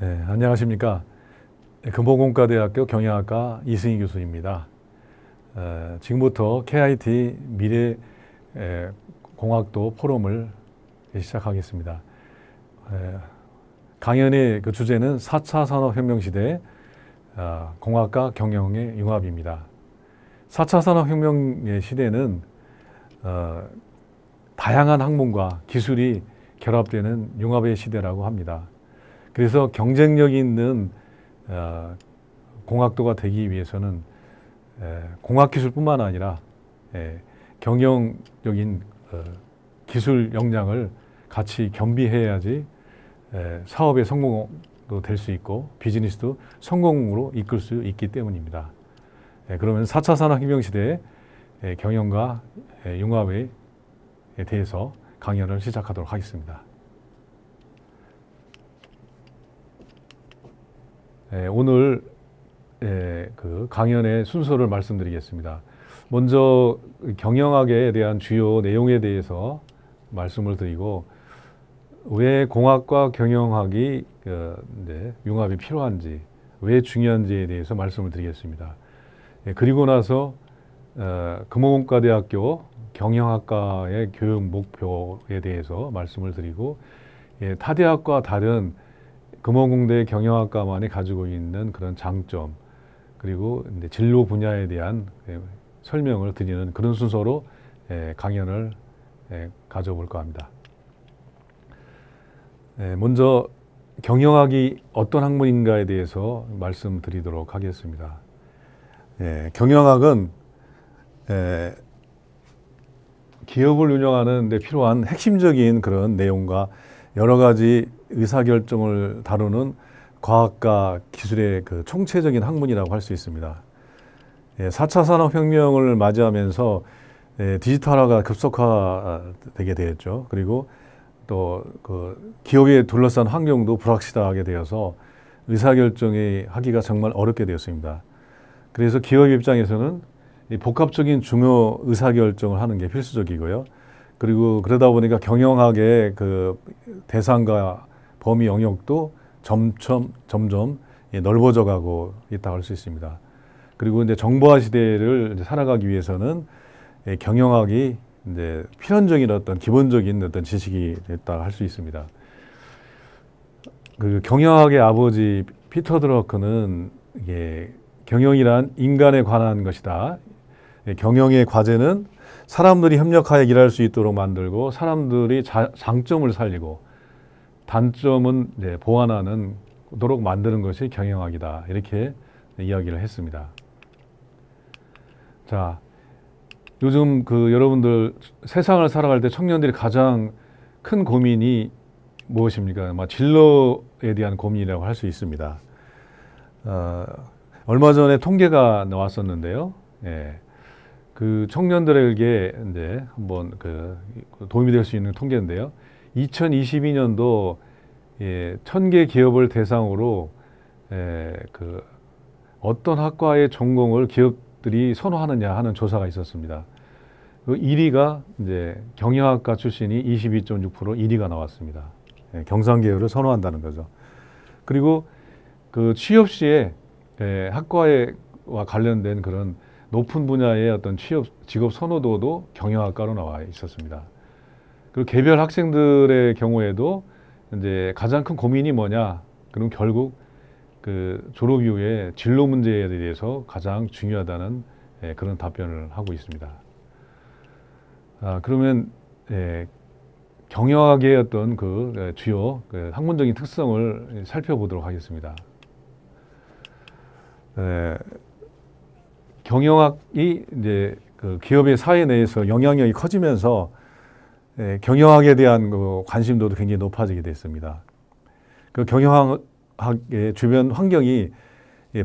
네, 안녕하십니까. 금호공과대학교 경영학과 이승희 교수입니다. 지금부터 KIT 미래공학도 포럼을 시작하겠습니다. 강연의 그 주제는 4차 산업혁명 시대 공학과 경영의 융합입니다. 4차 산업혁명의 시대는 다양한 학문과 기술이 결합되는 융합의 시대라고 합니다. 그래서 경쟁력 있는 공학도가 되기 위해서는 공학기술뿐만 아니라 경영적인 기술 역량을 같이 겸비해야지 사업의 성공도 될 수 있고 비즈니스도 성공으로 이끌 수 있기 때문입니다. 그러면 4차 산업혁명 시대의 경영과 융합에 대해서 강연을 시작하도록 하겠습니다. 오늘 그 강연의 순서를 말씀드리겠습니다. 먼저 경영학에 대한 주요 내용에 대해서 말씀을 드리고 왜 공학과 경영학이 융합이 필요한지, 왜 중요한지에 대해서 말씀을 드리겠습니다. 그리고 나서 금호공과대학교 경영학과의 교육 목표에 대해서 말씀을 드리고 타 대학과 다른 금호공대 경영학과만이 가지고 있는 그런 장점 그리고 진로 분야에 대한 설명을 드리는 그런 순서로 강연을 가져볼까 합니다. 먼저 경영학이 어떤 학문인가에 대해서 말씀드리도록 하겠습니다. 경영학은 기업을 운영하는 데 필요한 핵심적인 그런 내용과 여러 가지 의사결정을 다루는 과학과 기술의 그 총체적인 학문이라고 할 수 있습니다. 4차 산업혁명을 맞이하면서 디지털화가 급속화되게 되었죠. 그리고 또 그 기업에 둘러싼 환경도 불확실하게 되어서 의사결정이 하기가 정말 어렵게 되었습니다. 그래서 기업 입장에서는 복합적인 중요 의사결정을 하는 게 필수적이고요. 그리고 그러다 보니까 경영학의 그 대상과 범위 영역도 점점 넓어져 가고 있다고 할 수 있습니다. 그리고 이제 정보화 시대를 살아가기 위해서는 경영학이 이제 필연적인 어떤 기본적인 어떤 지식이 됐다 할 수 있습니다. 그 경영학의 아버지 피터 드러커는 이게 경영이란 인간에 관한 것이다. 경영의 과제는 사람들이 협력하여 일할 수 있도록 만들고 사람들이 장점을 살리고 단점은 보완하도록 만드는 것이 경영학이다. 이렇게 이야기를 했습니다. 자, 요즘 그 여러분들 세상을 살아갈 때 청년들이 가장 큰 고민이 무엇입니까? 진로에 대한 고민이라고 할 수 있습니다. 얼마 전에 통계가 나왔었는데요. 그 청년들에게 이제 한번 그 도움이 될 수 있는 통계인데요. 2022년도 1000개 기업을 대상으로 그 어떤 학과의 전공을 기업들이 선호하느냐 하는 조사가 있었습니다. 그 1위가 이제 경영학과 출신이 22.6% 1위가 나왔습니다. 경상계열을 선호한다는 거죠. 그리고 그 취업 시에 학과와 관련된 그런 높은 분야의 어떤 직업 선호도도 경영학과로 나와 있었습니다. 그리고 개별 학생들의 경우에도 이제 가장 큰 고민이 뭐냐? 그럼 결국 그 졸업 이후에 진로 문제에 대해서 가장 중요하다는 그런 답변을 하고 있습니다. 그러면 경영학의 어떤 그 주요 학문적인 특성을 살펴보도록 하겠습니다. 경영학이 이제 그 기업의 사회 내에서 영향력이 커지면서 경영학에 대한 그 관심도도 굉장히 높아지게 됐습니다. 그 경영학의 주변 환경이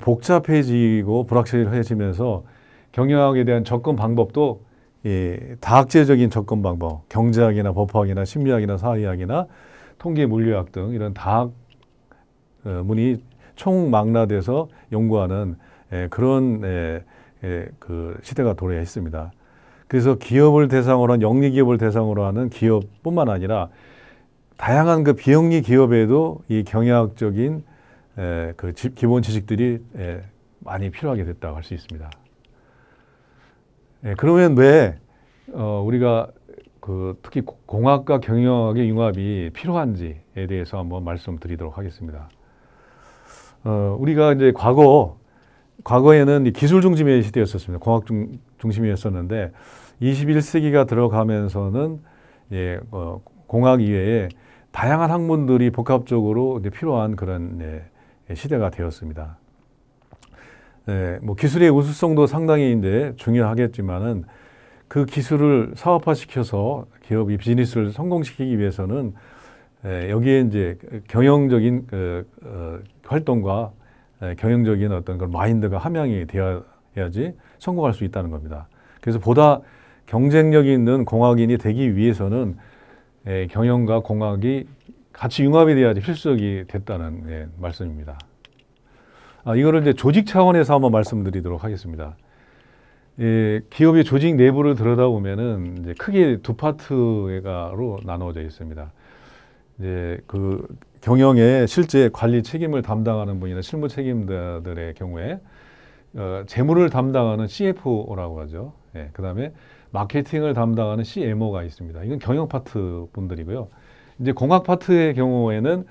복잡해지고 불확실해지면서 경영학에 대한 접근 방법도 다학제적인 접근 방법, 경제학이나 법학이나 심리학이나 사회학이나 통계 물리학 등 이런 다학문이 총망라돼서 연구하는 그런 그 시대가 도래했습니다. 그래서 기업을 대상으로 한 영리기업을 대상으로 하는 기업뿐만 아니라 다양한 그 비영리 기업에도 이 경영학적인 그 기본 지식들이 많이 필요하게 됐다고 할 수 있습니다. 그러면 왜 우리가 특히 공학과 경영학의 융합이 필요한지에 대해서 한번 말씀드리도록 하겠습니다. 우리가 이제 과거에는 기술 중심의 시대였었습니다. 공학 중심이었었는데 21세기가 들어가면서는 공학 이외에 다양한 학문들이 복합적으로 이제 필요한 그런 시대가 되었습니다. 뭐 기술의 우수성도 상당히 이제 중요하겠지만은 그 기술을 사업화시켜서 기업이 비즈니스를 성공시키기 위해서는 여기에 이제 경영적인 활동과 경영적인 어떤 그런 마인드가 함양이 되어야지 성공할 수 있다는 겁니다. 그래서 보다 경쟁력 있는 공학인이 되기 위해서는 경영과 공학이 같이 융합이 돼야지 필수적이 됐다는 말씀입니다. 이거를 이제 조직 차원에서 한번 말씀드리도록 하겠습니다. 기업의 조직 내부를 들여다보면은 이제 크게 두 파트로 나누어져 있습니다. 이제 그 경영의 실제 관리 책임을 담당하는 분이나 실무 책임자들의 경우에 재무를 담당하는 CFO라고 하죠. 그 다음에 마케팅을 담당하는 CMO가 있습니다. 이건 경영 파트 분들이고요. 이제 공학 파트의 경우에는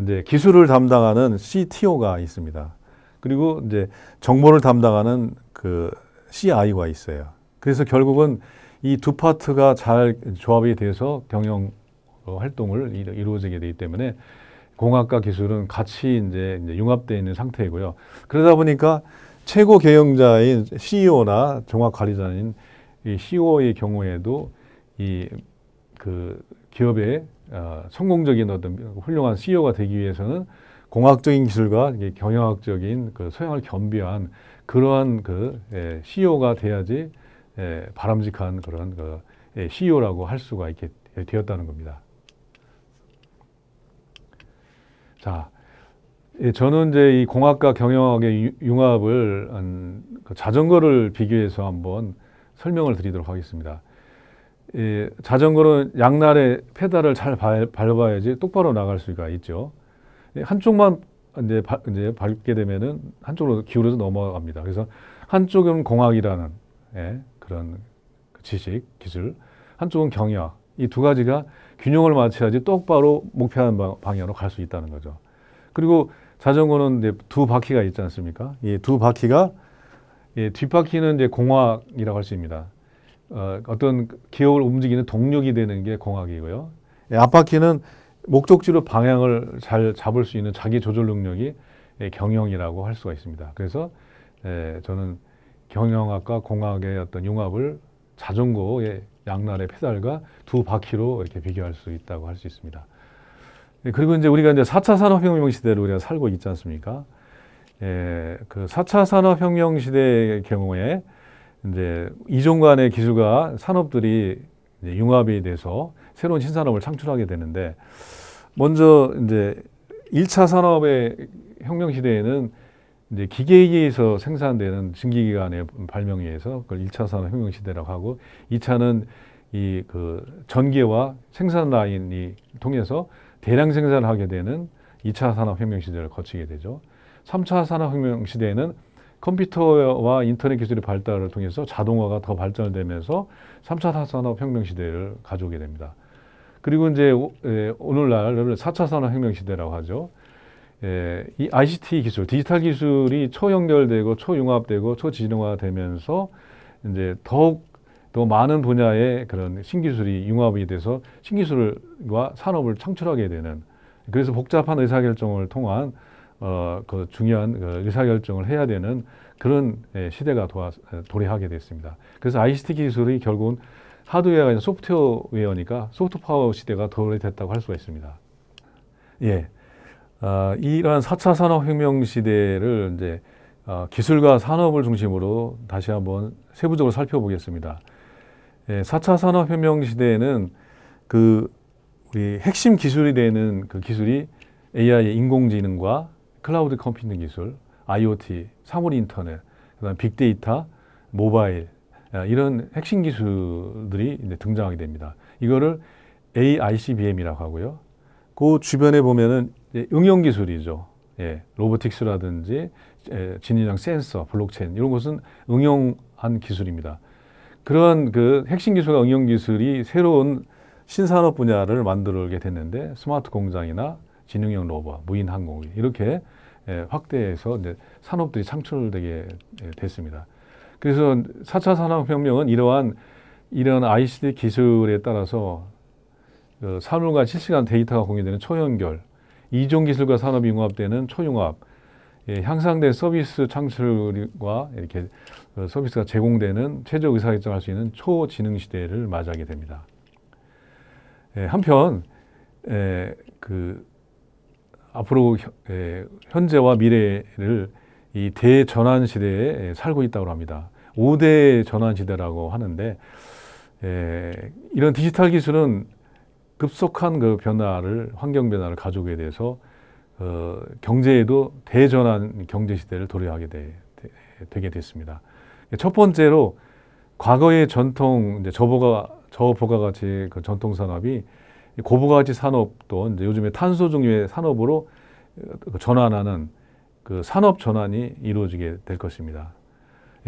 이제 기술을 담당하는 CTO가 있습니다. 그리고 이제 정보를 담당하는 그 CIO가 있어요. 그래서 결국은 이 두 파트가 잘 조합이 돼서 경영 활동을 이루어지게 되기 때문에 공학과 기술은 같이 이제 융합되어 있는 상태이고요. 그러다 보니까 최고 경영자인 CEO나 종합 관리자인 이 CEO의 경우에도 이 그 기업의 성공적인 어떤 훌륭한 CEO가 되기 위해서는 공학적인 기술과 경영학적인 그 소양을 겸비한 그러한 CEO가 돼야지 바람직한 그런 CEO라고 할 수가 있게 되었다는 겁니다. 자, 저는 이제 이 공학과 경영학의 융합을 자전거를 비교해서 한번 설명을 드리도록 하겠습니다. 자전거는 양날의 페달을 잘 밟아야지 똑바로 나갈 수가 있죠. 한쪽만 이제 밟게 되면은 한쪽으로 기울어서 넘어갑니다. 그래서 한쪽은 공학이라는 그런 지식, 기술, 한쪽은 경영. 이 두 가지가 균형을 맞춰야지 똑바로 목표하는 방향으로 갈 수 있다는 거죠. 그리고 자전거는 이제 두 바퀴가 있지 않습니까? 이 두 바퀴가 뒷바퀴는 이제 공학이라고 할 수 있습니다. 어떤 기업을 움직이는 동력이 되는 게 공학이고요. 앞바퀴는 목적지로 방향을 잘 잡을 수 있는 자기 조절 능력이 경영이라고 할 수가 있습니다. 그래서 저는 경영학과 공학의 어떤 융합을 자전거의 양날의 페달과 두 바퀴로 이렇게 비교할 수 있다고 할 수 있습니다. 그리고 이제 우리가 이제 4차 산업혁명 시대를 우리가 살고 있지 않습니까? 그 4차 산업혁명 시대의 경우에 이제 이종 간의 기술과 산업들이 이제 융합이 돼서 새로운 신산업을 창출하게 되는데, 먼저 이제 1차 산업의 혁명 시대에는 이제 기계에 의해서 생산되는 증기기관의 발명에 의해서 그걸 1차 산업혁명 시대라고 하고, 2차는 이 그 전기와 생산 라인이 통해서 대량 생산을 하게 되는 2차 산업혁명 시대를 거치게 되죠. 3차 산업혁명 시대에는 컴퓨터와 인터넷 기술의 발달을 통해서 자동화가 더 발전되면서 3차 산업혁명 시대를 가져오게 됩니다. 그리고 이제 오늘날 4차 산업혁명 시대라고 하죠. 이 ICT 기술, 디지털 기술이 초연결되고 초융합되고 초지능화되면서 이제 더욱 더 많은 분야의 그런 신기술이 융합이 돼서 신기술과 산업을 창출하게 되는, 그래서 복잡한 의사결정을 통한 그 중요한 의사결정을 해야 되는 그런 시대가 도래하게 됐습니다. 그래서 ICT 기술이 결국은 하드웨어가 아니라 소프트웨어니까 소프트파워 시대가 도래됐다고 할 수가 있습니다. 이러한 4차 산업혁명 시대를 이제 기술과 산업을 중심으로 다시 한번 세부적으로 살펴보겠습니다. 4차 산업혁명 시대에는 우리 핵심 기술이 되는 그 기술이 AI, 인공지능과 클라우드 컴퓨팅 기술, IoT, 사물 인터넷, 그다음 빅데이터, 모바일, 이런 핵심 기술들이 이제 등장하게 됩니다. 이거를 AICBM이라고 하고요. 그 주변에 보면은 응용 기술이죠. 로보틱스라든지 진인형 센서, 블록체인 이런 것은 응용한 기술입니다. 그런 그 핵심 기술과 응용 기술이 새로운 신산업 분야를 만들게 됐는데 스마트 공장이나 지능형 로봇, 무인 항공 이렇게 확대해서 이제 산업들이 창출되게 됐습니다. 그래서 4차 산업혁명은 이런 ICT 기술에 따라서 사물과 실시간 데이터가 공유되는 초연결, 이종 기술과 산업이 융합되는 초융합, 향상된 서비스 창출과 이렇게 서비스가 제공되는 최적 의사결정할 수 있는 초지능 시대를 맞이하게 됩니다. 한편 앞으로 현재와 미래를 이 대전환 시대에 살고 있다고 합니다. 5대 전환 시대라고 하는데 이런 디지털 기술은 급속한 그 변화를 환경 변화를 가져오게 돼서 경제에도 대전환 경제 시대를 도래하게 되게 됐습니다. 첫 번째로 과거의 전통 이제 저보가 가치 그 전통 산업이 고부가 가치 산업도 이제 요즘에 탄소 중류의 산업으로 전환하는 그 산업 전환이 이루어지게 될 것입니다.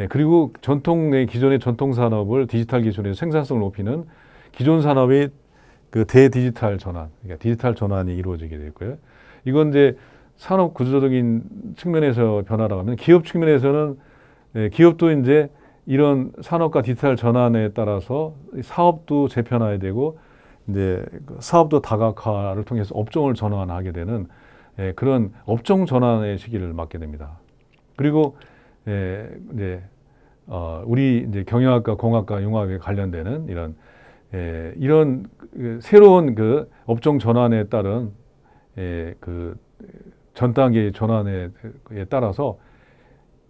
그리고 기존의 전통 산업을 디지털 기술에서 생산성을 높이는 기존 산업의 그 대디지털 전환, 그러니까 디지털 전환이 이루어지게 되고요. 이건 이제 산업 구조적인 측면에서 변화라고 하면 기업 측면에서는 기업도 이제 이런 산업과 디지털 전환에 따라서 사업도 재편화해야 되고 이제 사업도 다각화를 통해서 업종을 전환하게 되는 그런 업종 전환의 시기를 맞게 됩니다. 그리고 우리 이제 경영학과, 공학과, 융합에 관련되는 이런 새로운 그 업종 전환에 따른 그 전 단계의 전환에 따라서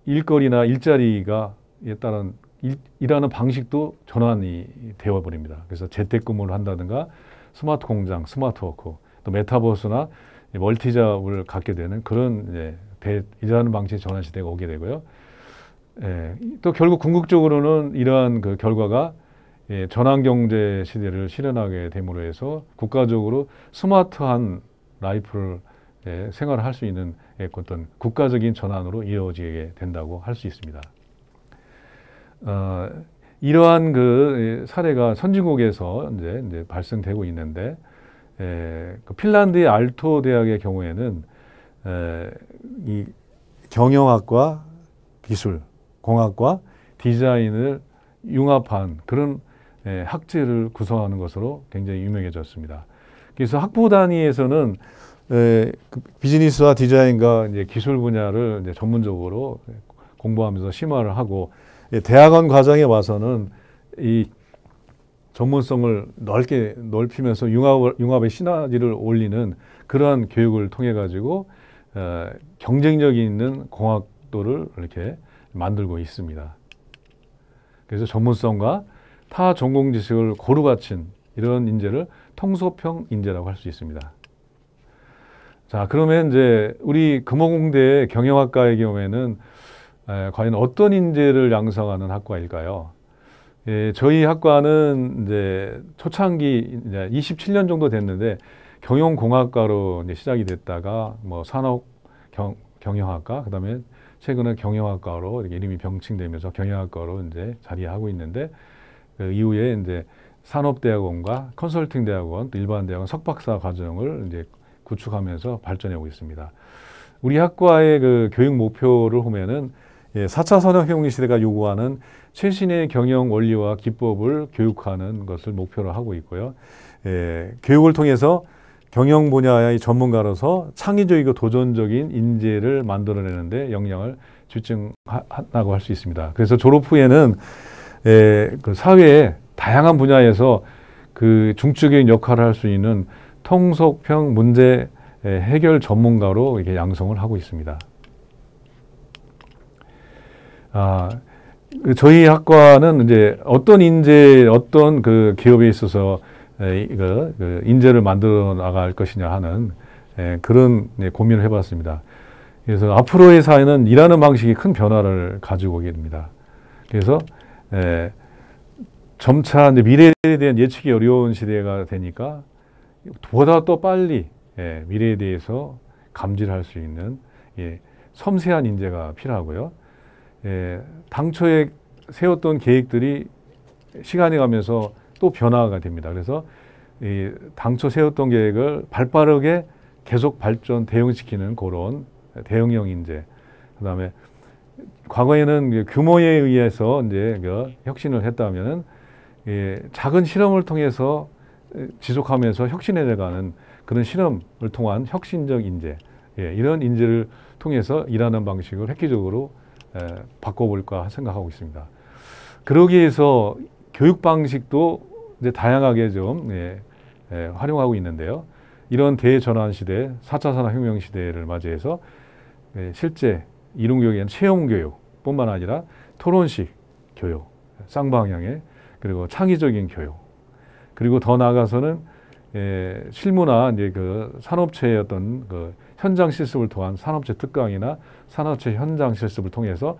일거리나 일자리가 따른 일하는 방식도 전환이 되어버립니다. 그래서 재택근무를 한다든가 스마트 공장, 스마트 워크, 또 메타버스나 멀티잡을 갖게 되는 그런 일하는 방식의 전환 시대가 오게 되고요. 또 결국 궁극적으로는 이러한 그 결과가 전환 경제 시대를 실현하게 됨으로 해서 국가적으로 스마트한 라이프를 생활을 할 수 있는 어떤 국가적인 전환으로 이어지게 된다고 할 수 있습니다. 이러한 그 사례가 선진국에서 이제 발생되고 있는데, 그 핀란드의 알토 대학의 경우에는 이 경영학과 기술, 공학과 디자인을 융합한 그런 학제를 구성하는 것으로 굉장히 유명해졌습니다. 그래서 학부 단위에서는 비즈니스와 디자인과 이제 기술 분야를 이제 전문적으로 공부하면서 심화를 하고, 대학원 과정에 와서는 이 전문성을 넓히면서 융합의 시너지를 올리는 그러한 교육을 통해 가지고 경쟁력이 있는 공학도를 이렇게 만들고 있습니다. 그래서 전문성과 타 전공 지식을 고루 갖춘 이런 인재를 통소평 인재라고 할 수 있습니다. 자, 그러면 이제 우리 금호공대 경영학과의 경우에는 과연 어떤 인재를 양성하는 학과일까요? 저희 학과는 이제 초창기 이제 27년 정도 됐는데 경영공학과로 이제 시작이 됐다가 뭐 산업 경영학과, 그다음에 최근에 경영학과로 이렇게 이름이 병칭되면서 경영학과로 이제 자리하고 있는데, 그 이후에 이제 산업대학원과 컨설팅대학원, 또 일반대학원 석박사 과정을 이제 구축하면서 발전하고 있습니다. 우리 학과의 그 교육 목표를 보면은 4차 산업혁명 시대가 요구하는 최신의 경영 원리와 기법을 교육하는 것을 목표로 하고 있고요. 교육을 통해서 경영 분야의 전문가로서 창의적이고 도전적인 인재를 만들어내는데 역량을 집중한다고 할 수 있습니다. 그래서 졸업 후에는 그 사회의 다양한 분야에서 그 중추적인 역할을 할 수 있는 통속평 문제 해결 전문가로 이렇게 양성을 하고 있습니다. 저희 학과는 이제 어떤 그 기업에 있어서 그 인재를 만들어 나갈 것이냐 하는 그런 고민을 해봤습니다. 그래서 앞으로의 사회는 일하는 방식이 큰 변화를 가지고 오게 됩니다. 그래서 점차 이제 미래에 대한 예측이 어려운 시대가 되니까 보다 또 빨리 미래에 대해서 감지를 할 수 있는 예, 섬세한 인재가 필요하고요. 예, 당초에 세웠던 계획들이 시간이 가면서 또 변화가 됩니다. 그래서 이 당초 세웠던 계획을 발빠르게 계속 발전, 대응시키는 그런 대응형 인재. 그다음에 과거에는 규모에 의해서 이제 혁신을 했다면은 작은 실험을 통해서 지속하면서 혁신해가는 그런 실험을 통한 혁신적 인재, 이런 인재를 통해서 일하는 방식을 획기적으로 바꿔볼까 생각하고 있습니다. 그러기 위해서 교육 방식도 이제 다양하게 좀 활용하고 있는데요. 이런 대전환 시대, 4차 산업혁명 시대를 맞이해서 실제 이론교육에는 체험교육뿐만 아니라 토론식 교육, 쌍방향의, 그리고 창의적인 교육, 그리고 더 나아가서는 실무나 이제 그 산업체의 어떤 그 현장 실습을 통한 산업체 특강이나 산업체 현장 실습을 통해서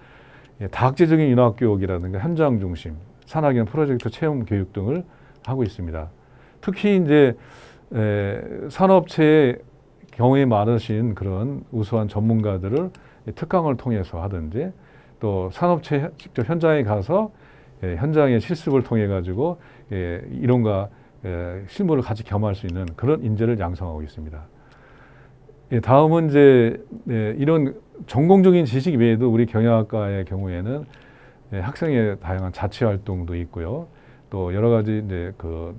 다학제적인 융합교육이라든가 현장 중심, 산학연 프로젝트 체험 교육 등을 하고 있습니다. 특히 이제 산업체의 경험이 많으신 그런 우수한 전문가들을 특강을 통해서 하든지, 또 산업체 직접 현장에 가서 현장의 실습을 통해 가지고 이론과 실무를 같이 겸할 수 있는 그런 인재를 양성하고 있습니다. 다음은 이제 이런 전공적인 지식 외에도 우리 경영학과의 경우에는 학생의 다양한 자치 활동도 있고요. 또 여러 가지 이제 그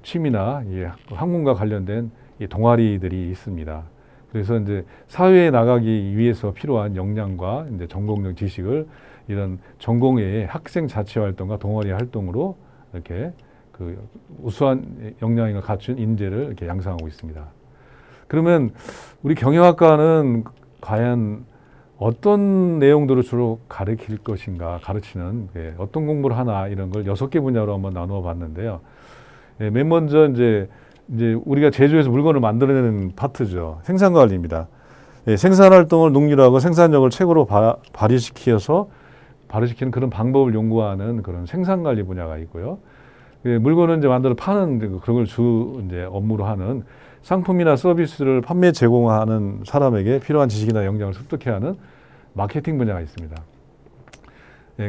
취미나 학문과 관련된 동아리들이 있습니다. 그래서 이제 사회에 나가기 위해서 필요한 역량과 이제 전공적 지식을 이런 전공의 학생 자치 활동과 동아리 활동으로 이렇게 그 우수한 역량을 갖춘 인재를 이렇게 양성하고 있습니다. 그러면 우리 경영학과는 과연 어떤 내용들을 주로 가르칠 것인가, 가르치는 어떤 공부를 하나, 이런 걸 6개 분야로 한번 나누어 봤는데요. 맨 먼저 이제 우리가 제조해서 물건을 만들어내는 파트죠. 생산관리입니다. 생산활동을 능률하고 생산력을 최고로 발휘시키는 그런 방법을 연구하는 그런 생산관리 분야가 있고요. 물건을 이제 만들어 파는 그런 걸 이제 업무로 하는 상품이나 서비스를 판매 제공하는 사람에게 필요한 지식이나 역량을 습득해야 하는 마케팅 분야가 있습니다.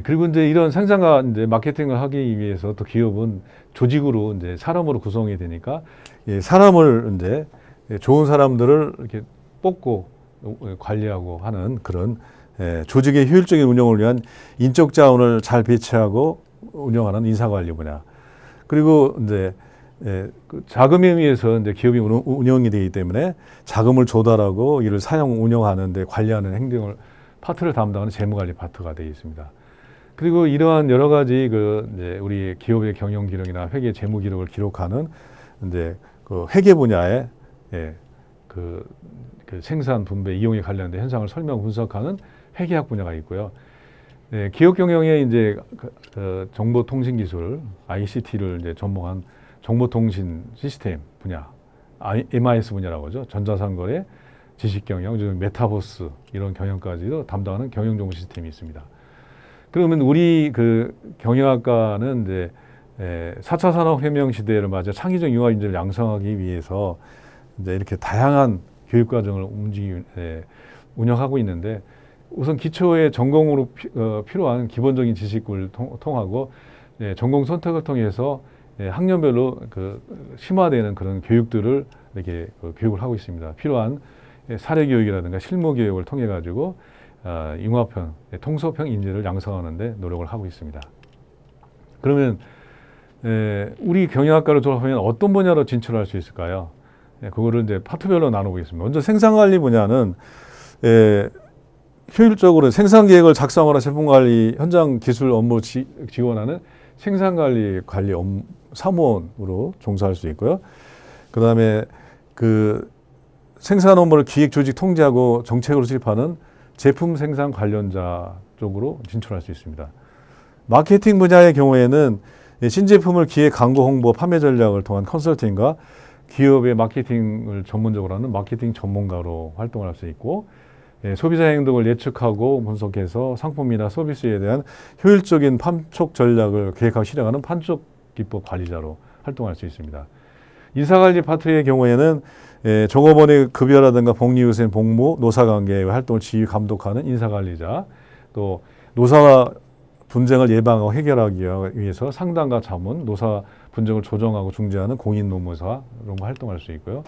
그리고 이제 이런 생산과 이제 마케팅을 하기 위해서 또 기업은 조직으로 이제 사람으로 구성이 되니까 사람을 이제 좋은 사람들을 이렇게 뽑고 관리하고 하는 그런 조직의 효율적인 운영을 위한 인적 자원을 잘 배치하고 운영하는 인사관리 분야. 그리고 이제 그 자금에 의해서 이제 기업이 운영이 되기 때문에 자금을 조달하고 이를 사용 운영하는 데 관리하는 행정을 파트를 담당하는 재무관리 파트가 되어 있습니다. 그리고 이러한 여러 가지 이제 우리 기업의 경영 기록이나 회계 재무 기록을 기록하는 이제 그 회계 분야의 그 생산 분배 이용에 관련된 현상을 설명 분석하는 회계학 분야가 있고요. 기업 경영에 이제 그 정보통신기술 ICT를 이제 전공한 정보통신 시스템 분야, MIS 분야라고 하죠. 전자상거래, 지식경영, 메타버스 이런 경영까지도 담당하는 경영정보 시스템이 있습니다. 그러면 우리 그 경영학과는 이제 4차 산업혁명 시대를 맞아 창의적 융합 인재를 양성하기 위해서 이제 이렇게 다양한 교육과정을 운영하고 있는데, 우선 기초의 전공으로 필요한 기본적인 지식을 통하고 전공 선택을 통해서 학년별로 심화되는 그런 교육들을 이렇게 교육을 하고 있습니다. 필요한 사례 교육이라든가 실무 교육을 통해 가지고 융합형, 통섭형 인재를 양성하는 데 노력을 하고 있습니다. 그러면 우리 경영학과를 졸업하면 어떤 분야로 진출할 수 있을까요? 그거를 이제 파트별로 나눠보겠습니다. 먼저 생산관리 분야는 효율적으로 생산계획을 작성하거나 제품관리, 현장 기술 업무 지원하는 생산관리 사무원으로 종사할 수 있고요. 그 다음에 그 생산 업무를 기획, 조직, 통제하고 정책으로 수립하는 제품 생산 관련자 쪽으로 진출할 수 있습니다. 마케팅 분야의 경우에는 신제품을 기획, 광고, 홍보, 판매 전략을 통한 컨설팅과 기업의 마케팅을 전문적으로 하는 마케팅 전문가로 활동을 할 수 있고, 소비자 행동을 예측하고 분석해서 상품이나 서비스에 대한 효율적인 판촉 전략을 계획하고 실행하는 판촉 기법 관리자로 활동할 수 있습니다. 인사관리 파트의 경우에는 종업원의 급여라든가 복리후생, 복무, 노사관계의 활동을 지휘 감독하는 인사관리자, 또 노사 분쟁을 예방하고 해결하기 위해서 상담과 자문, 노사 분쟁을 조정하고 중재하는 공인노무사 이런 거 활동할 수 있고요.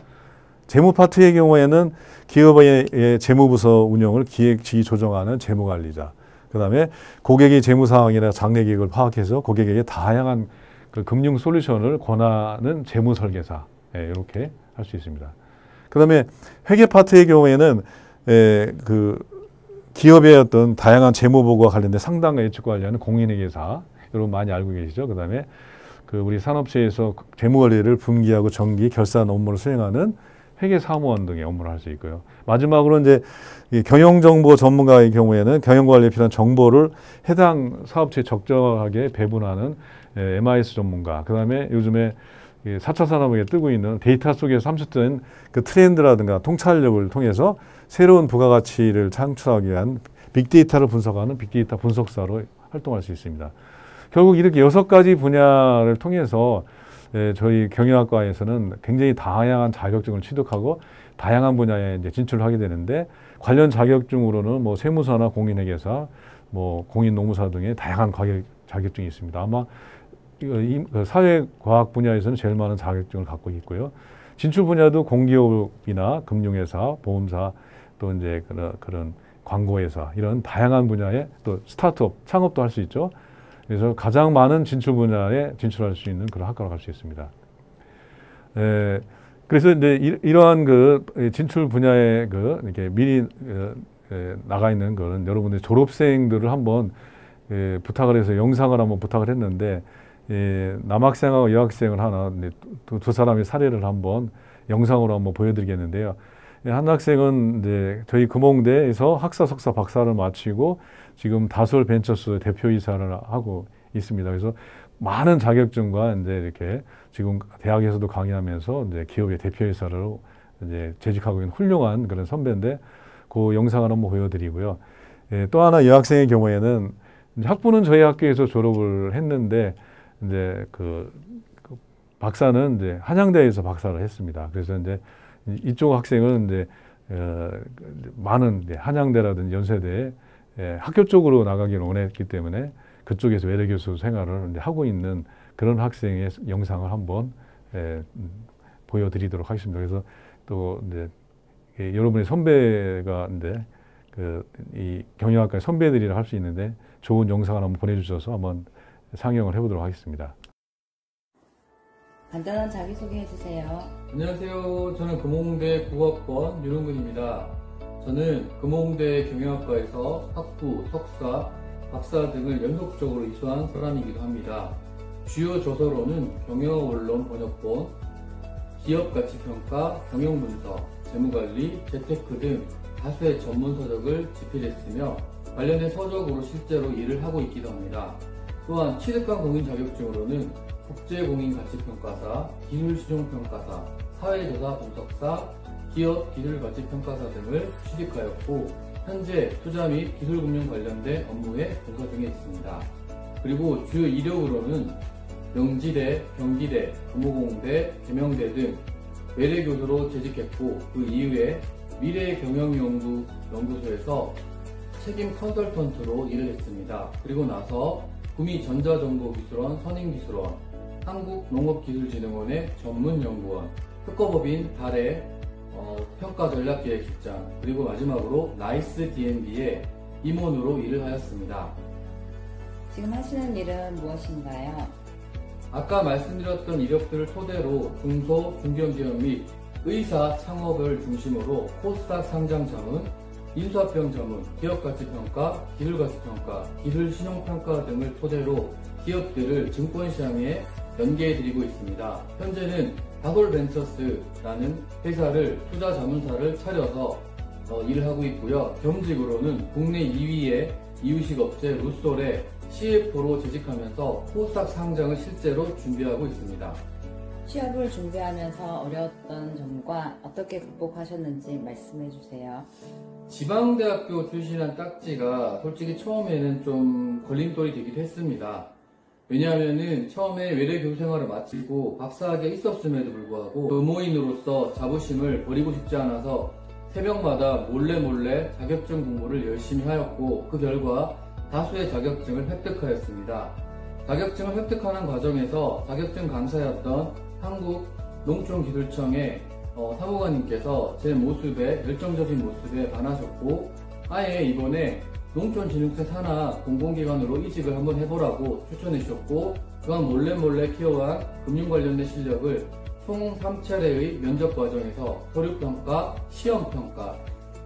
재무 파트의 경우에는 기업의 재무부서 운영을 기획, 지휘, 조정하는 재무관리자, 그 다음에 고객의 재무 상황이나 장래 계획을 파악해서 고객에게 다양한 그 금융 솔루션을 권하는 재무 설계사, 이렇게 할 수 있습니다. 그 다음에 회계 파트의 경우에는 그 기업의 어떤 다양한 재무 보고와 관련된 상담과 예측 관리하는 공인회계사, 여러분 많이 알고 계시죠? 그 다음에 그 우리 산업체에서 재무 관리를 분기하고 정기, 결산 업무를 수행하는 회계사무원 등의 업무를 할 수 있고요. 마지막으로 이제 경영정보 전문가의 경우에는 경영관리에 필요한 정보를 해당 사업체에 적절하게 배분하는 MIS 전문가, 그 다음에 요즘에 4차 산업에 뜨고 있는 데이터 속에서 함축된 그 트렌드라든가 통찰력을 통해서 새로운 부가가치를 창출하기 위한 빅데이터를 분석하는 빅데이터 분석사로 활동할 수 있습니다. 결국 이렇게 6가지 분야를 통해서 저희 경영학과에서는 굉장히 다양한 자격증을 취득하고 다양한 분야에 이제 진출을 하게 되는데, 관련 자격증으로는 뭐 세무사나 공인회계사, 뭐 공인노무사 등의 다양한 자격증이 있습니다. 아마 사회과학 분야에서는 제일 많은 자격증을 갖고 있고요. 진출 분야도 공기업이나 금융회사, 보험사, 또 이제 그런 광고회사, 이런 다양한 분야에 또 스타트업, 창업도 할 수 있죠. 그래서 가장 많은 진출 분야에 진출할 수 있는 그런 학과로 갈 수 있습니다. 그래서 이제 이러한 그 진출 분야에 그 이렇게 미리 나가 있는 그런 여러분들 졸업생들을 한번 부탁을 해서 영상을 한번 부탁을 했는데, 남학생하고 여학생을 하나 두 사람의 사례를 한번 영상으로 한번 보여드리겠는데요. 한 학생은 이제 저희 금홍대에서 학사, 석사, 박사를 마치고 지금 다솔 벤처스 대표이사를 하고 있습니다. 그래서 많은 자격증과 이제 이렇게 지금 대학에서도 강의하면서 이제 기업의 대표이사로 이제 재직하고 있는 훌륭한 그런 선배인데, 그 영상을 한번 보여드리고요. 또 하나 여학생의 경우에는 학부는 저희 학교에서 졸업을 했는데, 이제 그 박사는 이제 한양대에서 박사를 했습니다. 그래서 이제 이쪽 학생은 이제 많은 이제 한양대라든지 연세대에 학교 쪽으로 나가기를 원했기 때문에 그쪽에서 외래 교수 생활을 이제 하고 있는 그런 학생의 영상을 한번 보여드리도록 하겠습니다. 그래서 또 이제 여러분의 선배가 이제 이 경영학과의 선배들이라 할 수 있는데, 좋은 영상을 한번 보내주셔서 한번 상영을 해보도록 하겠습니다. 간단한 자기소개 해주세요. 안녕하세요. 저는 금호공대 국어학번 윤홍근입니다. 저는 금호공대 경영학과에서 학부, 석사, 박사 등을 연속적으로 이수한 사람이기도 합니다. 주요 저서로는 경영언론 번역본, 기업가치평가, 경영분석, 재무관리, 재테크 등 다수의 전문 서적을 집필했으며, 관련된 서적으로 실제로 일을 하고 있기도 합니다. 또한 취득한 공인 자격증으로는 국제공인가치평가사, 기술실용평가사, 사회조사 분석사, 기업 기술가치평가사 등을 취득하였고, 현재 투자 및 기술금융 관련된 업무에 종사 중에 있습니다. 그리고 주요 이력으로는 명지대, 경기대, 금호공대, 계명대 등 외래교수로 재직했고, 그 이후에 미래경영연구소에서 책임 컨설턴트로 일을 했습니다. 그리고 나서 구미전자정보기술원 선임기술원, 한국농업기술진흥원의 전문연구원, 특허법인 달의 평가전략기획실장, 그리고 마지막으로 나이스 D&B의 임원으로 일을 하였습니다. 지금 하시는 일은 무엇인가요? 아까 말씀드렸던 이력들을 토대로 중소, 중견기업 및 의사 창업을 중심으로 코스닥 상장 자문, 인수합병 자문, 기업가치평가, 기술가치평가, 기술신용평가 등을 토대로 기업들을 증권시장에 연계해드리고 있습니다. 현재는 다솔벤처스라는 회사를, 투자 자문사를 차려서 일을 하고 있고요. 겸직으로는 국내 2위의 이유식업체 루솔의 CFO로 재직하면서 코스닥 상장을 실제로 준비하고 있습니다. 취업을 준비하면서 어려웠던 점과 어떻게 극복하셨는지 말씀해 주세요. 지방대학교 출신이란 딱지가 솔직히 처음에는 좀 걸림돌이 되기도 했습니다. 왜냐하면은 처음에 외래 교수 생활을 마치고 박사학위에 있었음에도 불구하고 의무인으로서 자부심을 버리고 싶지 않아서 새벽마다 몰래 자격증 공부를 열심히 하였고 그 결과 다수의 자격증을 획득하였습니다. 자격증을 획득하는 과정에서 자격증 강사였던 한국농촌기술청의 사무관님께서 제 모습에, 열정적인 모습에 반하셨고 아예 이번에 농촌진흥청 산하 공공기관으로 이직을 한번 해보라고 추천해 주셨고 그간 몰래 키워간 금융 관련된 실력을 총 3차례의 면접 과정에서 서류평가, 시험평가,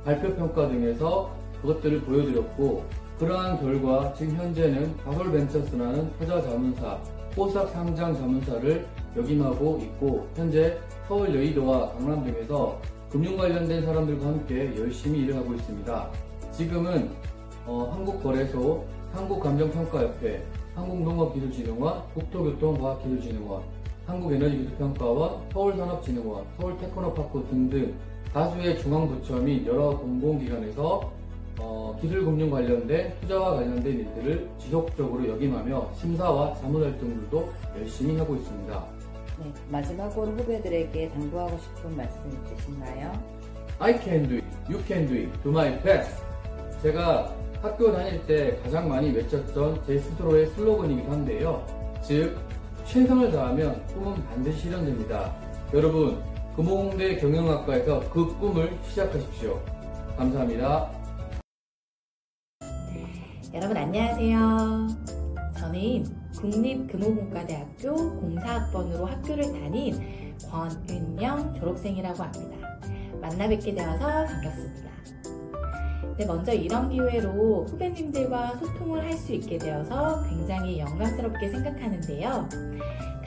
발표평가 등에서 그것들을 보여드렸고 그러한 결과 지금 현재는 가솔벤처스라는 투자자문사, 호삭 상장자문사를 역임하고 있고 현재 서울 여의도와 강남 등에서 금융 관련된 사람들과 함께 열심히 일을 하고 있습니다. 지금은 한국거래소, 한국감정평가협회, 한국농업기술진흥원, 국토교통과학기술진흥원, 한국에너지기술평가원, 서울산업진흥원, 서울테크노파크 등등 다수의 중앙부처 및 여러 공공기관에서 기술금융 관련된 투자와 관련된 일들을 지속적으로 역임하며 심사와 자문활동들도 열심히 하고 있습니다. 네, 마지막으로 후배들에게 당부하고 싶은 말씀 있으신가요? I can do it, you can do it, do my best. 제가 학교 다닐 때 가장 많이 외쳤던 제 스스로의 슬로건이기도 한데요. 즉, 최선을 다하면 꿈은 반드시 실현됩니다. 여러분, 금호공대 경영학과에서 그 꿈을 시작하십시오. 감사합니다. 여러분 안녕하세요. 저는 국립금호공과대학교 공사학번으로 학교를 다닌 권은영 졸업생이라고 합니다. 만나 뵙게 되어서 반갑습니다. 네, 먼저 이런 기회로 후배님들과 소통을 할 수 있게 되어서 굉장히 영광스럽게 생각하는데요.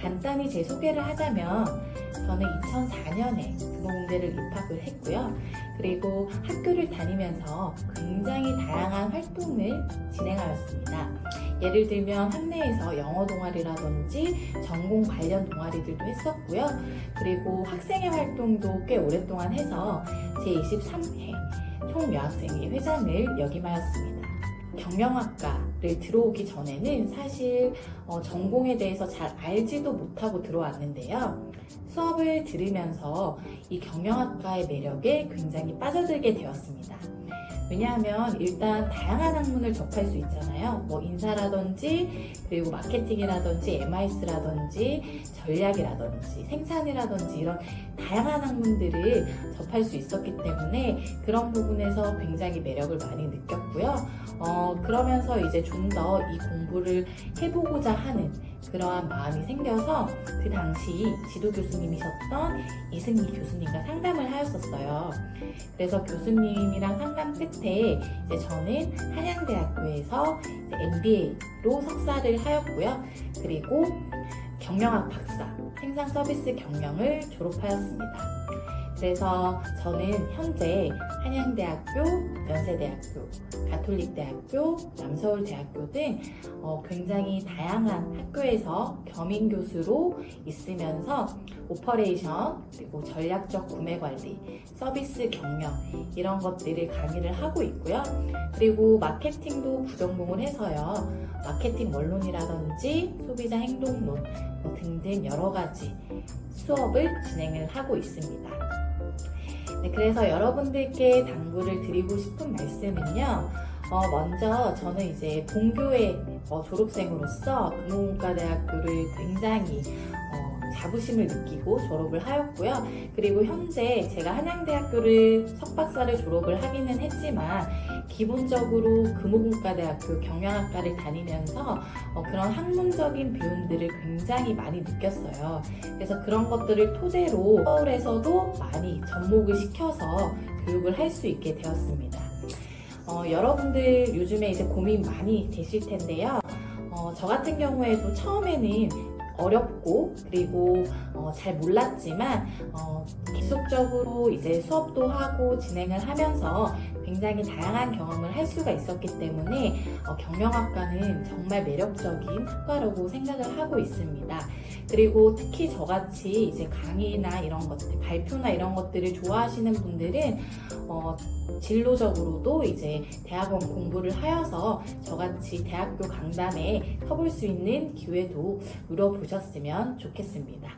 간단히 제 소개를 하자면 저는 2004년에 금호공대를 입학을 했고요. 그리고 학교를 다니면서 굉장히 다양한 활동을 진행하였습니다. 예를 들면 학내에서 영어 동아리라든지 전공 관련 동아리들도 했었고요. 그리고 학생회 활동도 꽤 오랫동안 해서 제23회 총여학생회 회장을 역임하였습니다. 경영학과를 들어오기 전에는 사실 전공에 대해서 잘 알지도 못하고 들어왔는데요. 수업을 들으면서 이 경영학과의 매력에 굉장히 빠져들게 되었습니다. 왜냐하면 일단 다양한 학문을 접할 수 있잖아요. 뭐 인사라든지 그리고 마케팅이라든지 MIS라든지 전략이라든지 생산이라든지 이런 다양한 학문들을 접할 수 있었기 때문에 그런 부분에서 굉장히 매력을 많이 느꼈고요. 그러면서 이제 좀 더 이 공부를 해보고자 하는 그러한 마음이 생겨서 그 당시 지도 교수님이셨던 이승기 교수님과 상담을 하였었어요. 그래서 교수님이랑 상담 끝에 이제 저는 한양대학교에서 MBA로 석사를 하였고요. 그리고 경영학 박사, 생산 서비스 경영을 졸업하였습니다. 그래서 저는 현재 한양대학교, 연세대학교, 가톨릭대학교, 남서울대학교 등 굉장히 다양한 학교에서 겸임교수로 있으면서 오퍼레이션, 그리고 전략적 구매관리, 서비스 경영 이런 것들을 강의를 하고 있고요. 그리고 마케팅도 부전공을 해서요. 마케팅 원론이라든지 소비자 행동론 등등 여러 가지 수업을 진행을 하고 있습니다. 네, 그래서 여러분들께 당부를 드리고 싶은 말씀은요. 먼저 저는 이제 본교의 졸업생으로서 금호공과대학교를 굉장히 자부심을 느끼고 졸업을 하였고요. 그리고 현재 제가 한양대학교를 석박사를 졸업을 하기는 했지만 기본적으로 금호공과대학교 경영학과를 다니면서 그런 학문적인 배움들을 굉장히 많이 느꼈어요. 그래서 그런 것들을 토대로 서울에서도 많이 접목을 시켜서 교육을 할 수 있게 되었습니다. 여러분들 요즘에 이제 고민 많이 되실 텐데요. 저 같은 경우에도 처음에는 어렵고 그리고 잘 몰랐지만 계속적으로 이제 수업도 하고 진행을 하면서 굉장히 다양한 경험을 할 수가 있었기 때문에 경영학과는 정말 매력적인 학과라고 생각을 하고 있습니다. 그리고 특히 저같이 이제 강의나 이런 것들, 발표나 이런 것들을 좋아하시는 분들은 진로적으로도 이제 대학원 공부를 하여서 저같이 대학교 강단에 서볼 수 있는 기회도 누려보셨으면 좋겠습니다.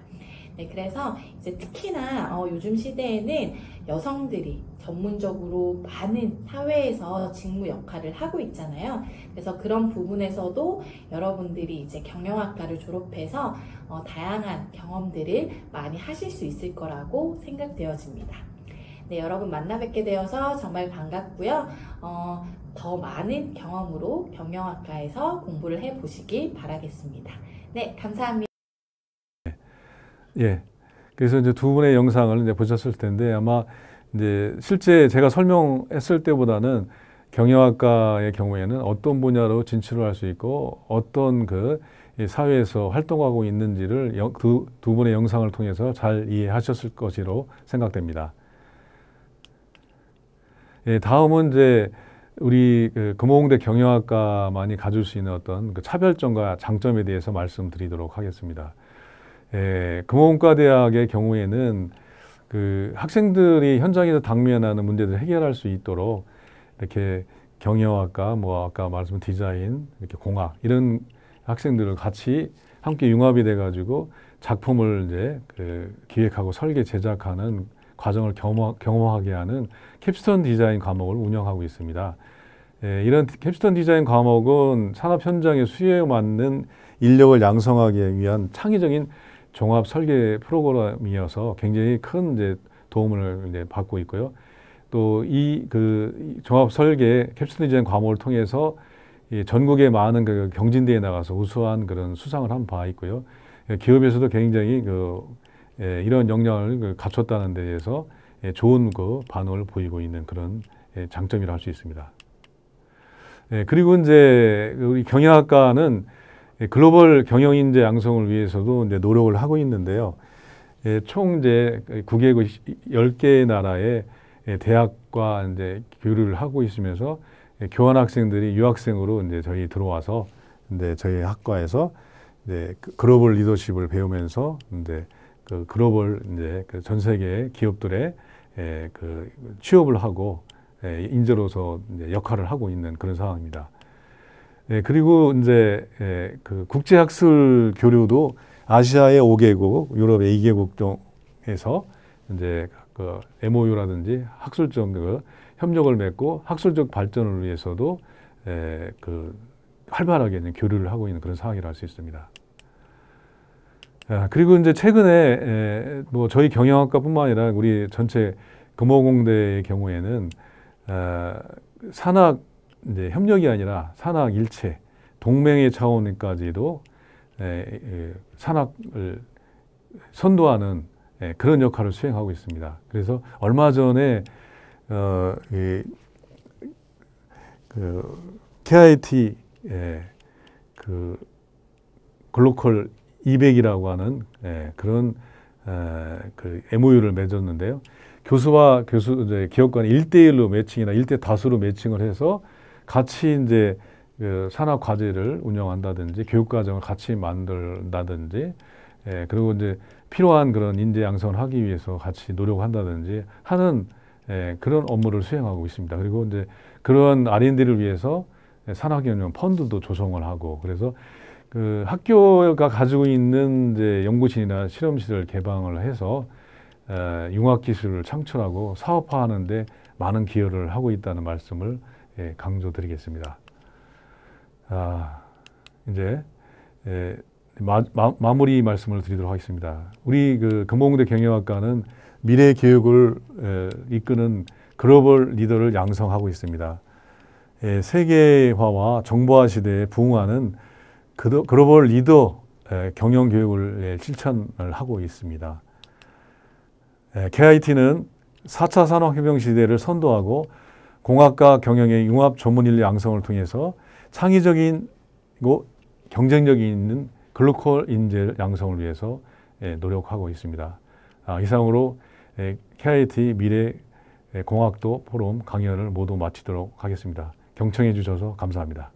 네, 그래서 이제 특히나 요즘 시대에는 여성들이 전문적으로 많은 사회에서 직무 역할을 하고 있잖아요. 그래서 그런 부분에서도 여러분들이 이제 경영학과를 졸업해서 다양한 경험들을 많이 하실 수 있을 거라고 생각되어집니다. 네, 여러분 만나 뵙게 되어서 정말 반갑고요. 더 많은 경험으로 경영학과에서 공부를 해보시길 바라겠습니다. 네, 감사합니다. 예. 그래서 이제 두 분의 영상을 이제 보셨을 텐데 아마 이제 실제 제가 설명했을 때보다는 경영학과의 경우에는 어떤 분야로 진출을 할 수 있고 어떤 그 사회에서 활동하고 있는지를 두 분의 영상을 통해서 잘 이해하셨을 것으로 생각됩니다. 예, 다음은 이제 우리 그 금호공대 경영학과만이 가질 수 있는 어떤 그 차별점과 장점에 대해서 말씀드리도록 하겠습니다. 예, 금호공과대학의 경우에는 그 학생들이 현장에서 당면하는 문제들을 해결할 수 있도록 이렇게 경영학과, 뭐 아까 말씀드린 디자인, 이렇게 공학 이런 학생들을 같이 함께 융합이 돼가지고 작품을 이제 그 기획하고 설계 제작하는 과정을 경험하게 하는 캡스톤 디자인 과목을 운영하고 있습니다. 예, 이런 캡스톤 디자인 과목은 산업 현장의 수요에 맞는 인력을 양성하기 위한 창의적인 종합 설계 프로그램이어서 굉장히 큰 이제 도움을 이제 받고 있고요. 또 이 그 종합 설계 캡스톤 디자인 과목을 통해서 이 전국의 많은 그 경진대회에 나가서 우수한 그런 수상을 한 바 있고요. 기업에서도 굉장히 이런 역량을 갖췄다는 데에서 좋은 그 반응을 보이고 있는 그런 장점이라 할 수 있습니다. 그리고 이제 우리 경영학과는 글로벌 경영 인재 양성을 위해서도 이제 노력을 하고 있는데요. 총 이제 9개국 10개의 나라의 대학과 이제 교류를 하고 있으면서 교환 학생들이 유학생으로 이제 저희 들어와서 이제 저희 학과에서 이제 글로벌 리더십을 배우면서 이제 그 글로벌 이제 그 전 세계 기업들의 그 취업을 하고 인재로서 이제 역할을 하고 있는 그런 상황입니다. 그리고 이제 그 국제학술 교류도 아시아의 5개국, 유럽의 2개국 중에서 이제 그 MOU라든지 학술적 그 협력을 맺고 학술적 발전을 위해서도 그 활발하게 교류를 하고 있는 그런 상황이라 할 수 있습니다. 그리고 이제 최근에 뭐 저희 경영학과뿐만 아니라 우리 전체 금호공대의 경우에는 산학 이제 협력이 아니라 산학 일체 동맹의 차원까지도 산학을 선도하는 그런 역할을 수행하고 있습니다. 그래서 얼마 전에 KIT 그 글로컬 200이라고 하는 그런 그 MOU를 맺었는데요. 교수와 기업 간 1대1로 매칭이나 1대 다수로 매칭을 해서 같이 이제 그 산학 과제를 운영한다든지 교육 과정을 같이 만든다든지 그리고 이제 필요한 그런 인재 양성을 하기 위해서 같이 노력한다든지 하는 그런 업무를 수행하고 있습니다. 그리고 이제 그런 R&D를 위해서 산학연령 펀드도 조성을 하고 그래서 그 학교가 가지고 있는 이제 연구실이나 실험실을 개방을 해서 융합 기술을 창출하고 사업화하는데 많은 기여를 하고 있다는 말씀을 강조드리겠습니다. 이제 마무리 말씀을 드리도록 하겠습니다. 우리 그 금호공대 경영학과는 미래 교육을 이끄는 글로벌 리더를 양성하고 있습니다. 세계화와 정보화 시대에 부응하는 글로벌 리더 경영 교육을 실천을 하고 있습니다. KIT는 4차 산업혁명 시대를 선도하고 공학과 경영의 융합 전문 인력 양성을 통해서 창의적이고 경쟁력이 있는 글로컬 인재 양성을 위해서 노력하고 있습니다. 이상으로 KIT 미래 공학도 포럼 강연을 모두 마치도록 하겠습니다. 경청해 주셔서 감사합니다.